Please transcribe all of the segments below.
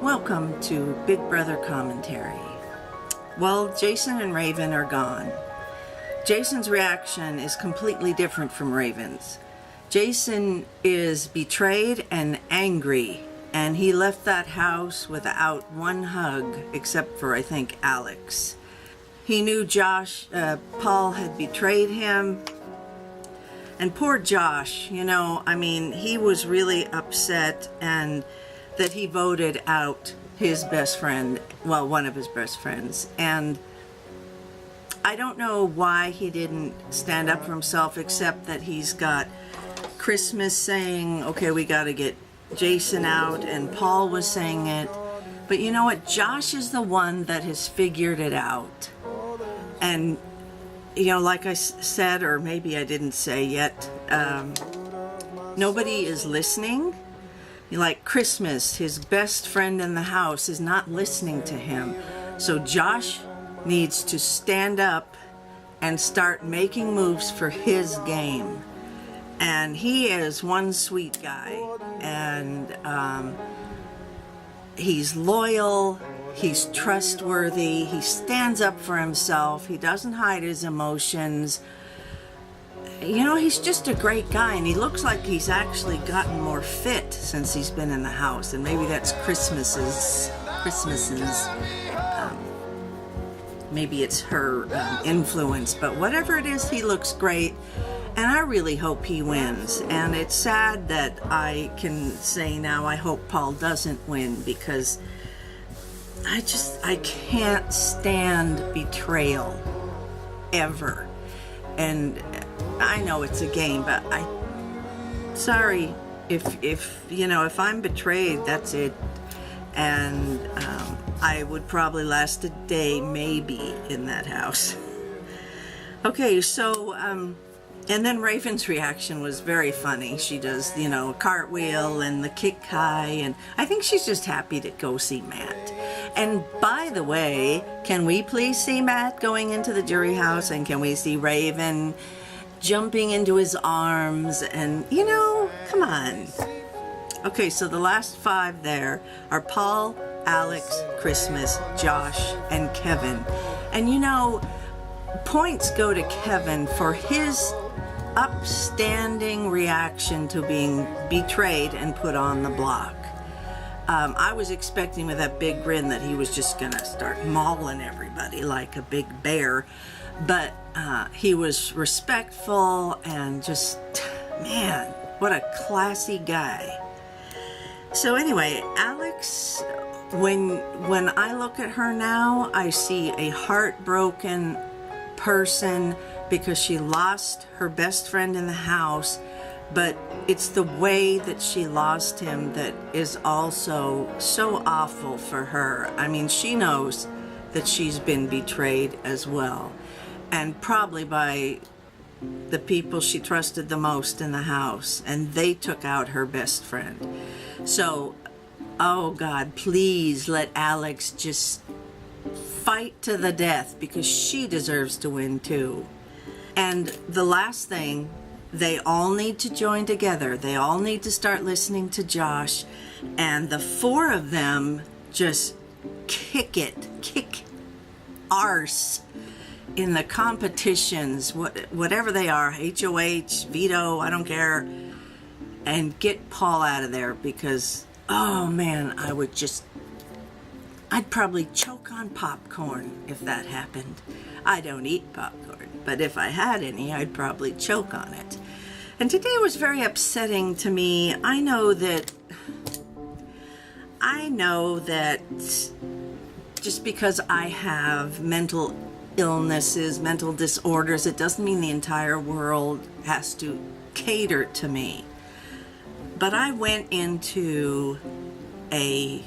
Welcome to Big Brother Commentary. Well, Jason and Raven are gone. Jason's reaction is completely different from Raven's. Jason is betrayed and angry, and he left that house without one hug, except for, I think, Alex. He knew Paul had betrayed him. And poor Josh, he was really upset and that he voted out his best friend, well, one of his best friends. And I don't know why he didn't stand up for himself, except that he's got Christmas saying, okay, we got to get Jason out, and Paul was saying it. But you know what? Josh is the one that has figured it out. And like I said, or maybe I didn't say yet, nobody is listening. Like Christmas, his best friend in the house, is not listening to him. So Josh needs to stand up and start making moves for his game. And he is one sweet guy. And he's loyal. He's trustworthy. He stands up for himself. He doesn't hide his emotions. He's just a great guy, and he looks like he's actually gotten more fit since he's been in the house. And maybe that's Christmas's. Maybe it's her influence. But whatever it is, he looks great. And I really hope he wins. And it's sad that I can say now I hope Paul doesn't win, because I can't stand betrayal ever. And I know it's a game, but sorry if I'm betrayed, that's it. And I would probably last a day maybe in that house. Okay, so and then Raven's reaction was very funny. She does, a cartwheel and the kick high, and I think she's just happy to go see Matt. And by the way, can we please see Matt going into the jury house, and can we see Raven jumping into his arms? And, come on. Okay, so the last 5 there are Paul, Alex, Christmas, Josh, and Kevin. And points go to Kevin for his upstanding reaction to being betrayed and put on the block. I was expecting with that big grin that he was just gonna start mauling everybody like a big bear, but he was respectful and just, man, what a classy guy. So anyway, Alex, when I look at her now, I see a heartbroken person because she lost her best friend in the house, but it's the way that she lost him that is also so awful for her. I mean, she knows that she's been betrayed as well, and probably by the people she trusted the most in the house, and they took out her best friend. So, oh God, please let Alex just fight to the death, because she deserves to win too. And the last thing, they all need to join together. They all need to start listening to Josh, and the 4 of them just kick arse in the competitions, whatever they are, HOH, veto, I don't care, and get Paul out of there, because, oh man, I'd probably choke on popcorn if that happened. I don't eat popcorn, but if I had any, I'd probably choke on it. And today was very upsetting to me. I know that just because I have mental illnesses, mental disorders, it doesn't mean the entire world has to cater to me. But I went into a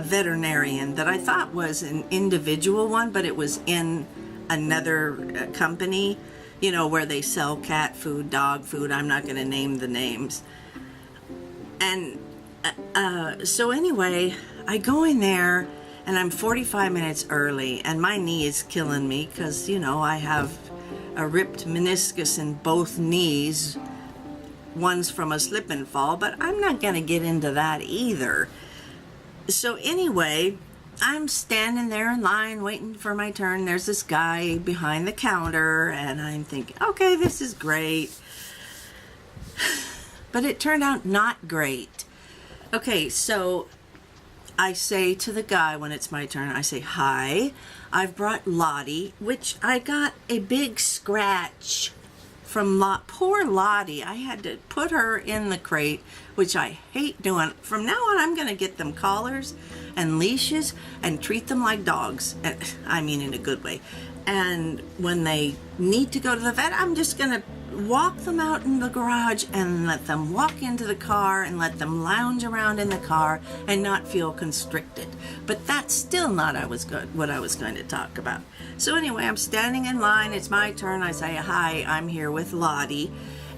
veterinarian that I thought was an individual one, but it was in another company, where they sell cat food, dog food. I'm not going to name the names. And so anyway, I go in there, and I'm 45 minutes early, and my knee is killing me because, I have a ripped meniscus in both knees. One's from a slip and fall, but I'm not going to get into that either. So anyway, I'm standing there in line waiting for my turn. There's this guy behind the counter, and I'm thinking, okay, this is great. But it turned out not great. Okay, so I say to the guy when it's my turn, I say, hi, I've brought Lottie, which I got a big scratch from poor Lottie. I had to put her in the crate, which I hate doing. From now on, I'm going to get them collars and leashes and treat them like dogs. I mean, in a good way. And when they need to go to the vet, I'm just going to walk them out in the garage and let them walk into the car and let them lounge around in the car and not feel constricted. But that's still not what I was going to talk about. So anyway, I'm standing in line. It's my turn. I say, hi, I'm here with Lottie.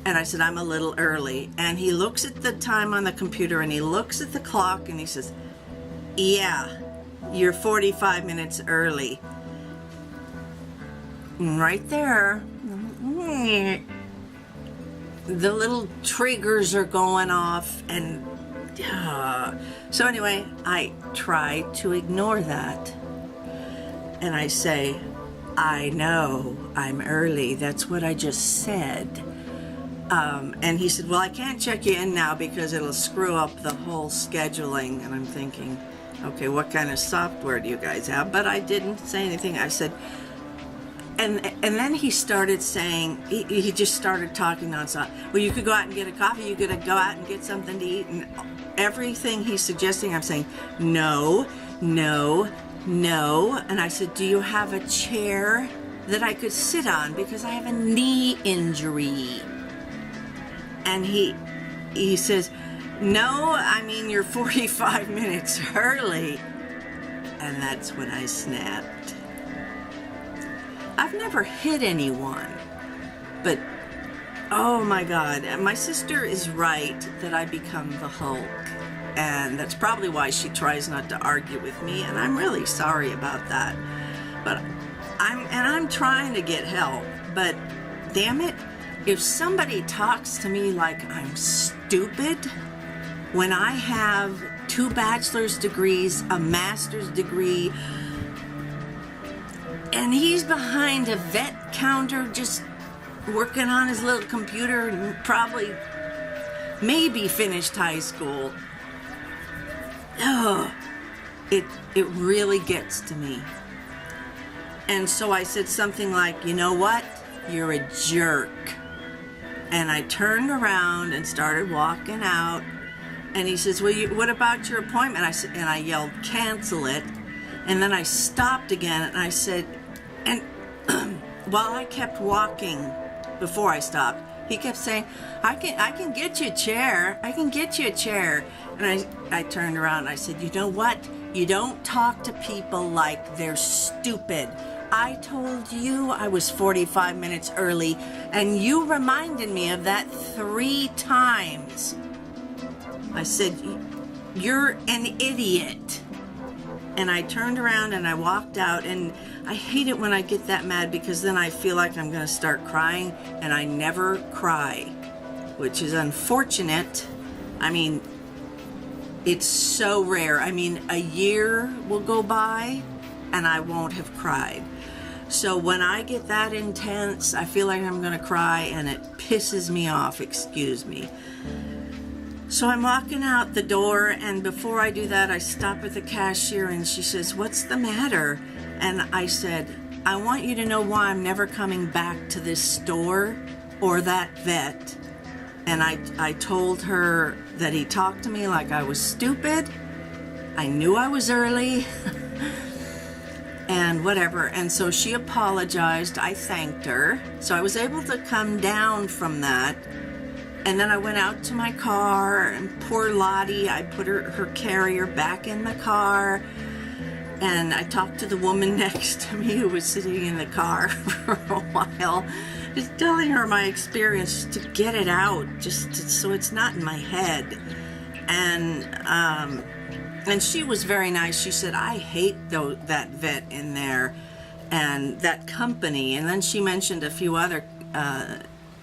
And I said, I'm a little early. And he looks at the time on the computer and he looks at the clock and he says, yeah, you're 45 minutes early. And right there, the little triggers are going off, and so anyway, I try to ignore that, and I say, I know I'm early, that's what I just said. And he said, well, I can't check you in now because it'll screw up the whole scheduling. And I'm thinking, okay, what kind of software do you guys have? But I didn't say anything. I said, and then he started saying, he just started talking nonstop. Well, you could go out and get a coffee, you could go out and get something to eat, and everything he's suggesting, I'm saying, no, no, no. And I said, do you have a chair that I could sit on because I have a knee injury? And he says, no, I mean, you're 45 minutes early. And that's when I snapped. I've never hit anyone, but oh my God, my sister is right that I become the Hulk, and that's probably why she tries not to argue with me, and I'm really sorry about that. But I'm trying to get help, but damn it, if somebody talks to me like I'm stupid when I have 2 bachelor's degrees, a master's degree, and he's behind a vet counter just working on his little computer and probably maybe finished high school. Oh, it really gets to me. And so I said something like, you know what? You're a jerk. And I turned around and started walking out. And he says, well, what about your appointment? And I yelled, cancel it. And then I stopped again and I said, and while I kept walking before I stopped, he kept saying, I can get you a chair. I can get you a chair. And I turned around and I said, you know what? You don't talk to people like they're stupid. I told you I was 45 minutes early, and you reminded me of that 3 times. I said, you're an idiot. And I turned around and I walked out, and I hate it when I get that mad because then I feel like I'm going to start crying, and I never cry, which is unfortunate. I mean, it's so rare. I mean, a year will go by and I won't have cried. So when I get that intense, I feel like I'm going to cry, and it pisses me off, excuse me. So I'm walking out the door, and before I do that, I stop at the cashier, and she says, what's the matter? And I said, I want you to know why I'm never coming back to this store or that vet. And I told her that he talked to me like I was stupid. I knew I was early. And whatever. And so she apologized. I thanked her. So I was able to come down from that. And then I went out to my car, and poor Lottie, I put her carrier back in the car. And I talked to the woman next to me who was sitting in the car for a while, just telling her my experience to get it out, so it's not in my head. And she was very nice. She said, I hate that vet in there and that company. And then she mentioned a few other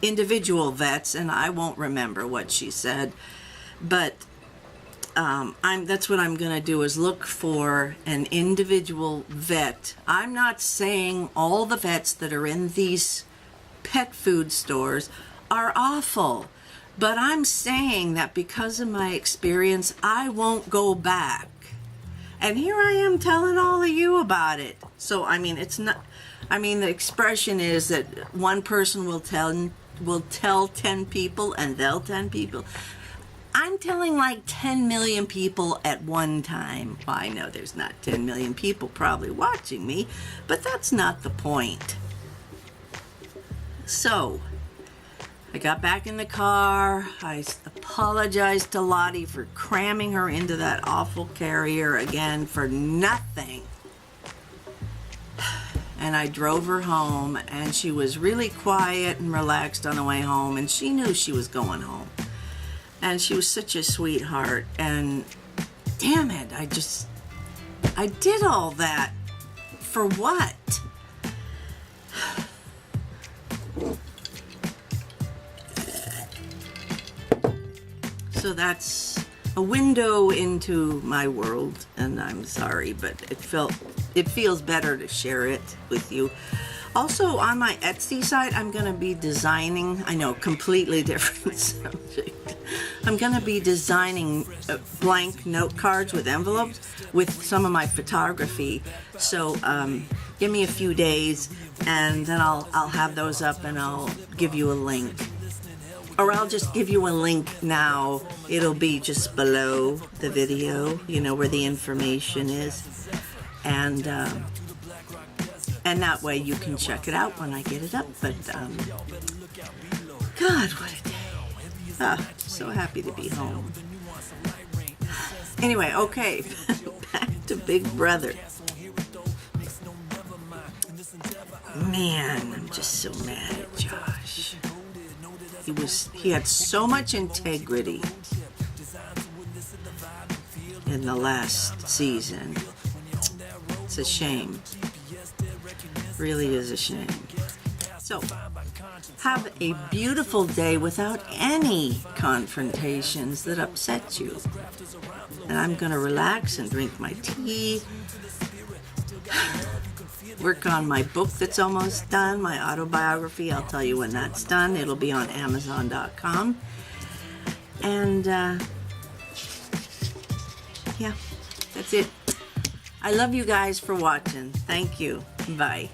individual vets, and I won't remember what she said. But that's what I'm gonna do, is look for an individual vet. I'm not saying all the vets that are in these pet food stores are awful, but I'm saying that because of my experience, I won't go back. And here I am telling all of you about it. So I mean, it's not. I mean, the expression is that one person will tell 10 people, and they'll 10 people. I'm telling like 10 million people at one time. Well, I know there's not 10 million people probably watching me, but that's not the point. So, I got back in the car. I apologized to Lottie for cramming her into that awful carrier again for nothing. And I drove her home, and she was really quiet and relaxed on the way home, and she knew she was going home. And she was such a sweetheart, and damn it, I did all that. For what? So that's a window into my world, and I'm sorry, but it feels better to share it with you. Also, on my Etsy site, I'm going to be designing, I know, completely different subject. I'm going to be designing blank note cards with envelopes with some of my photography. So give me a few days, and then I'll have those up, and I'll give you a link. Or I'll just give you a link now. It'll be just below the video, you know, where the information is. And that way you can check it out when I get it up. But, God, what a day. So happy to be home. Anyway, okay, back to Big Brother. Man, I'm just so mad at Josh. He had so much integrity in the last season. It's a shame. Really is a shame. So, have a beautiful day without any confrontations that upset you. And I'm going to relax and drink my tea. Work on my book that's almost done, my autobiography. I'll tell you when that's done. It'll be on Amazon.com. And, yeah, that's it. I love you guys for watching. Thank you. Bye.